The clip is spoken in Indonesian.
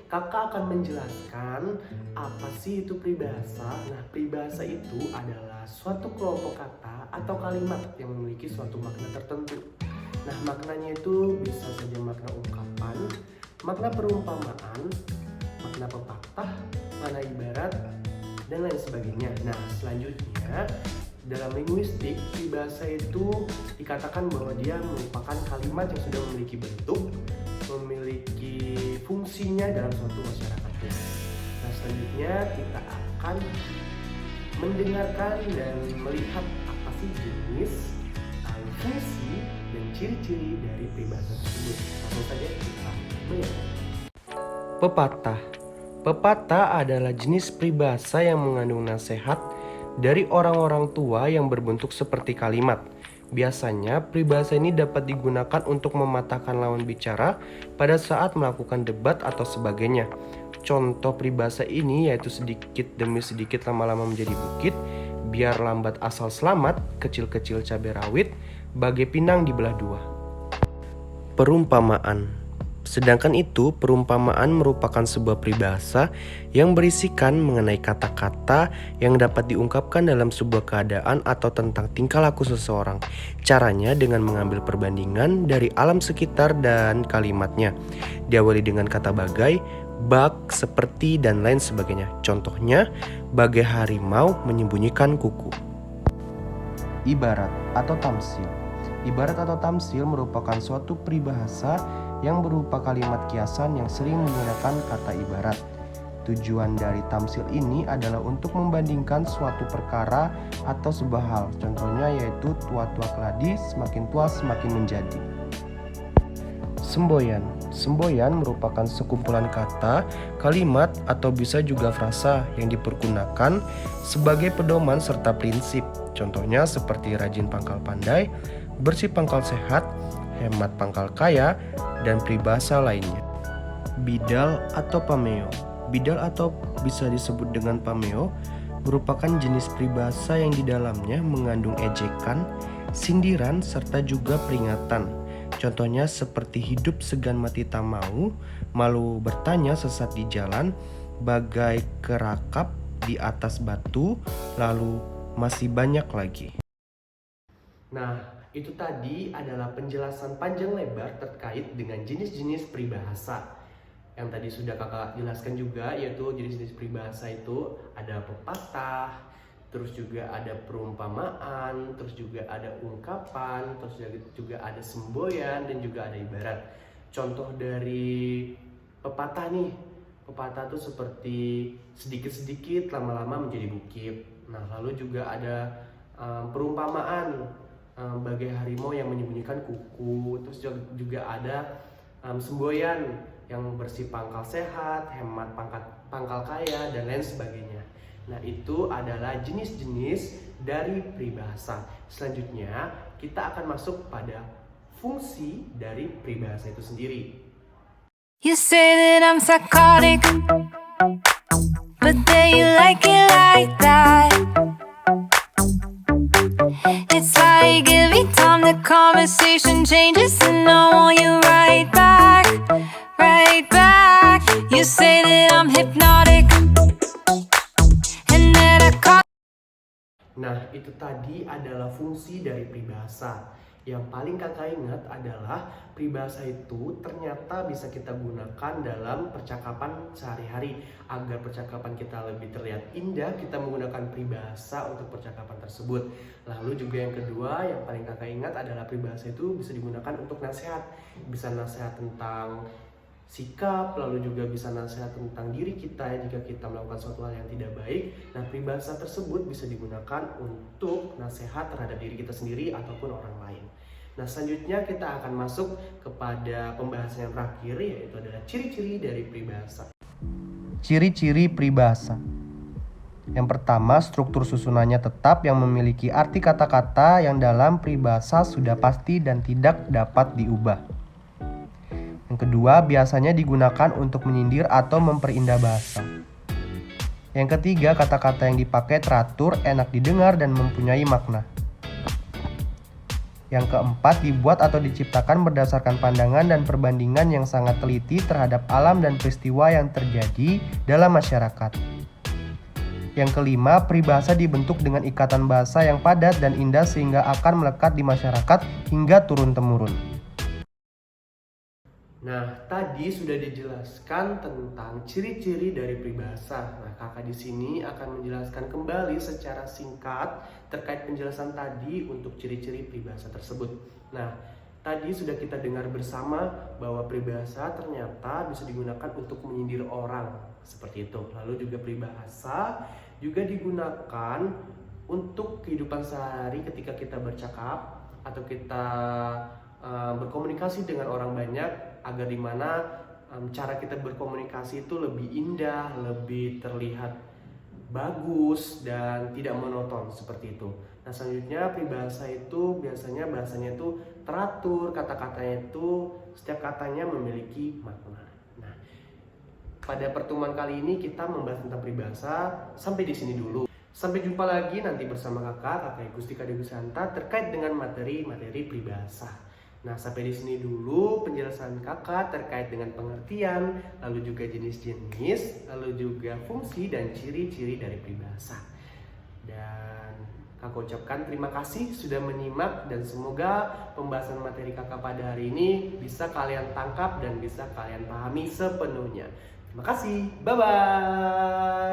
Kakak akan menjelaskan apa sih itu peribahasa. Nah, peribahasa itu adalah suatu kelompok kata atau kalimat yang memiliki suatu makna tertentu. Nah, maknanya itu bisa saja makna ungkapan, makna perumpamaan, makna pepatah, makna ibarat, dan lain sebagainya. Nah, selanjutnya dalam linguistik, peribahasa itu dikatakan bahwa dia merupakan kalimat yang sudah memiliki bentuk, memiliki fungsinya dalam suatu masyarakat. Nah, selanjutnya kita akan mendengarkan dan melihat apa sih jenis, fungsi, dan ciri-ciri dari peribahasa tersebut. Langsung saja kita melihat. Pepatah. Pepatah adalah jenis peribahasa yang mengandung nasihat dari orang-orang tua yang berbentuk seperti kalimat. Biasanya, peribahasa ini dapat digunakan untuk mematahkan lawan bicara pada saat melakukan debat atau sebagainya. Contoh peribahasa ini yaitu sedikit demi sedikit lama-lama menjadi bukit, biar lambat asal selamat, kecil-kecil cabai rawit, bagai pinang dibelah dua. Perumpamaan. Sedangkan itu, perumpamaan merupakan sebuah peribahasa yang berisikan mengenai kata-kata yang dapat diungkapkan dalam sebuah keadaan atau tentang tingkah laku seseorang. Caranya dengan mengambil perbandingan dari alam sekitar dan kalimatnya. Diawali dengan kata bagai, bak, seperti, dan lain sebagainya. Contohnya, bagai harimau menyembunyikan kuku. Ibarat atau tamsil. Ibarat atau tamsil merupakan suatu peribahasa yang berupa kalimat kiasan yang sering menggunakan kata ibarat. Tujuan dari tamsil ini adalah untuk membandingkan suatu perkara atau sebuah hal. Contohnya yaitu tua-tua keladi, semakin tua semakin menjadi. Semboyan. Semboyan merupakan sekumpulan kata, kalimat, atau bisa juga frasa yang dipergunakan sebagai pedoman serta prinsip. Contohnya seperti rajin pangkal pandai, bersih pangkal sehat, hemat pangkal kaya, dan peribahasa lainnya. Bidal atau pameo. Bidal atau bisa disebut dengan pameo merupakan jenis peribahasa yang di dalamnya mengandung ejekan, sindiran, serta juga peringatan. Contohnya seperti hidup segan mati tak mau, malu bertanya sesat di jalan, bagai kerakap di atas batu, lalu masih banyak lagi. Nah, itu tadi adalah penjelasan panjang lebar terkait dengan jenis-jenis peribahasa. Yang tadi sudah kakak jelaskan juga, yaitu jenis-jenis peribahasa itu ada pepatah, terus juga ada perumpamaan, terus juga ada ungkapan, terus juga ada semboyan, dan juga ada ibarat. Contoh dari pepatah nih, pepatah itu seperti sedikit-sedikit lama-lama menjadi bukit. Nah, lalu juga ada perumpamaan, bagai harimau yang menyembunyikan kuku. Terus juga ada semboyan yang bersih pangkal sehat, hemat pangkal kaya, dan lain sebagainya. Nah, itu adalah jenis-jenis dari peribahasa. Selanjutnya kita akan masuk pada fungsi dari peribahasa itu sendiri. You say that I'm psychotic, but then you like it like that. It's like every time the conversation changes, and I want you right back, right back. You say that I'm hypnotic, and that I call. Nah, itu tadi adalah fungsi dari peribahasa. Yang paling kakak ingat adalah peribahasa itu ternyata bisa kita gunakan dalam percakapan sehari-hari. Agar percakapan kita lebih terlihat indah, kita menggunakan peribahasa untuk percakapan tersebut. Lalu juga yang kedua, yang paling kakak ingat adalah peribahasa itu bisa digunakan untuk nasihat. Bisa nasihat tentang sikap, lalu juga bisa nasihat tentang diri kita jika kita melakukan suatu hal yang tidak baik. Nah, peribahasa tersebut bisa digunakan untuk nasihat terhadap diri kita sendiri ataupun orang lain. Nah, selanjutnya kita akan masuk kepada pembahasan yang terakhir, yaitu adalah ciri-ciri dari peribahasa. Ciri-ciri peribahasa. Yang pertama, struktur susunannya tetap yang memiliki arti kata-kata yang dalam peribahasa sudah pasti dan tidak dapat diubah. Yang kedua, biasanya digunakan untuk menyindir atau memperindah bahasa. Yang ketiga, kata-kata yang dipakai teratur, enak didengar, dan mempunyai makna. Yang keempat, dibuat atau diciptakan berdasarkan pandangan dan perbandingan yang sangat teliti terhadap alam dan peristiwa yang terjadi dalam masyarakat. Yang kelima, peribahasa dibentuk dengan ikatan bahasa yang padat dan indah sehingga akan melekat di masyarakat hingga turun-temurun. Nah, tadi sudah dijelaskan tentang ciri-ciri dari peribahasa. Nah, kakak di sini akan menjelaskan kembali secara singkat terkait penjelasan tadi untuk ciri-ciri peribahasa tersebut. Nah, tadi sudah kita dengar bersama bahwa peribahasa ternyata bisa digunakan untuk menyindir orang, seperti itu. Lalu juga peribahasa juga digunakan untuk kehidupan sehari ketika kita bercakap atau kita berkomunikasi dengan orang banyak, agar dimana cara kita berkomunikasi itu lebih indah, lebih terlihat bagus dan tidak monoton seperti itu. Nah, selanjutnya peribahasa itu biasanya bahasanya itu teratur, kata-katanya itu setiap katanya memiliki makna. Nah, pada pertemuan kali ini kita membahas tentang peribahasa sampai di sini dulu. Sampai jumpa lagi nanti bersama kakak Gustika Degusanta terkait dengan materi-materi peribahasa. Nah, sampai di sini dulu penjelasan kakak terkait dengan pengertian, lalu juga jenis-jenis, lalu juga fungsi dan ciri-ciri dari peribahasa. Dan kakak ucapkan terima kasih sudah menyimak dan semoga pembahasan materi kakak pada hari ini bisa kalian tangkap dan bisa kalian pahami sepenuhnya. Terima kasih, bye-bye.